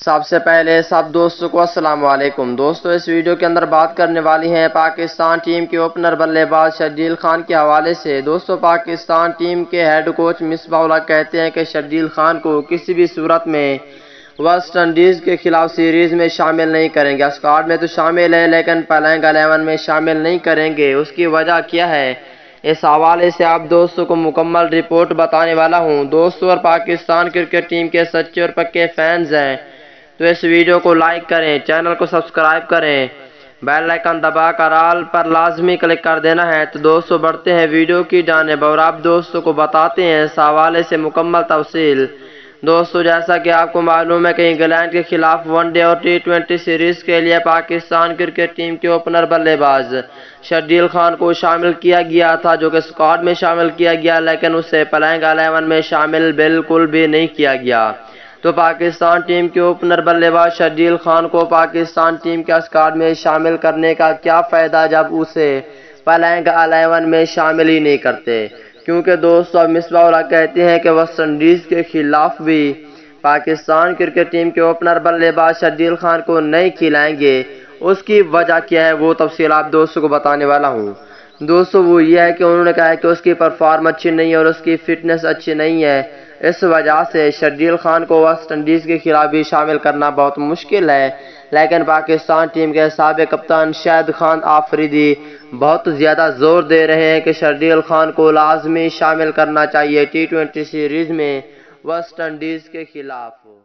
سب سے پہلے سب دوستوں کو السلام علیکم۔ دوستوں اس ویڈیو کے اندر بات کرنے والی ہیں پاکستان ٹیم کے اوپنر بلے باز شرجیل خان کے حوالے سے۔ دوستوں پاکستان ٹیم کے ہیڈ کوچ مصباح الحق کہتے ہیں کہ شرجیل خان کو کسی بھی صورت میں ویسٹ انڈیز کے خلاف سیریز میں شامل نہیں کریں گے۔ اسکواڈ میں تو شامل ہے لیکن پلینگ 11 میں شامل نہیں کریں گے۔ اس کی وجہ کیا ہے، اس حوالے سے آپ دوستوں کو مکمل رپورٹ بتانے والا ہوں۔ دوستوں اور پاکستان کرکٹ ٹیم کے سچے اور پکے فینز ہیں تو اس ویڈیو کو لائک کریں، چینل کو سبسکرائب کریں، بیل آئیکن دبا کر آل پر لازمی کلک کر دینا ہے۔ تو دوستوں بڑھتے ہیں ویڈیو کی جانب اور آپ دوستوں کو بتاتے ہیں اس حوالے سے مکمل تفصیل۔ دوستوں جیسا کہ آپ کو معلوم ہے کہ انگلینڈ کے خلاف ون ڈے اور T20 سیریز کے لیے پاکستان کرکٹ ٹیم کے اوپنر بلے باز شرجیل خان کو شامل کیا گیا تھا، جو کہ اسکواڈ میں شامل کیا گیا لیکن اسے پلینگ 11 میں شامل بالکل بھی نہیں کیا گیا۔ تو پاکستان ٹیم کے اوپنر بلے باز شرجیل خان کو پاکستان ٹیم کے اسکواڈ میں شامل کرنے کا کیا فائدہ جب اسے پلینگ 11 میں شامل ہی نہیں کرتے، کیونکہ دوستو اب مصباح الحق کہتے ہیں کہ ویسٹ انڈیز کے خلاف بھی پاکستان کرکٹ ٹیم کے اوپنر بلے باز شرجیل خان کو نہیں کھلائیں گے۔ اس کی وجہ کیا ہے وہ تفصیل آپ دوستوں کو بتانے والا ہوں۔ دوستو وہ یہ ہے کہ انہوں نے کہا ہے کہ اس کی پرفارم اچھی نہیں ہے اور اس کی فٹنس اچھی نہیں ہے، اس وجہ سے شرجیل خان کو ویسٹ انڈیز کے خلاف بھی شامل کرنا بہت مشکل ہے، لیکن پاکستان ٹیم کے سابق کپتان شاہد خان آفریدی بہت زیادہ زور دے رہے ہیں کہ شرجیل خان کو لازمی شامل کرنا چاہیے T20 سیریز میں ویسٹ انڈیز کے خلاف۔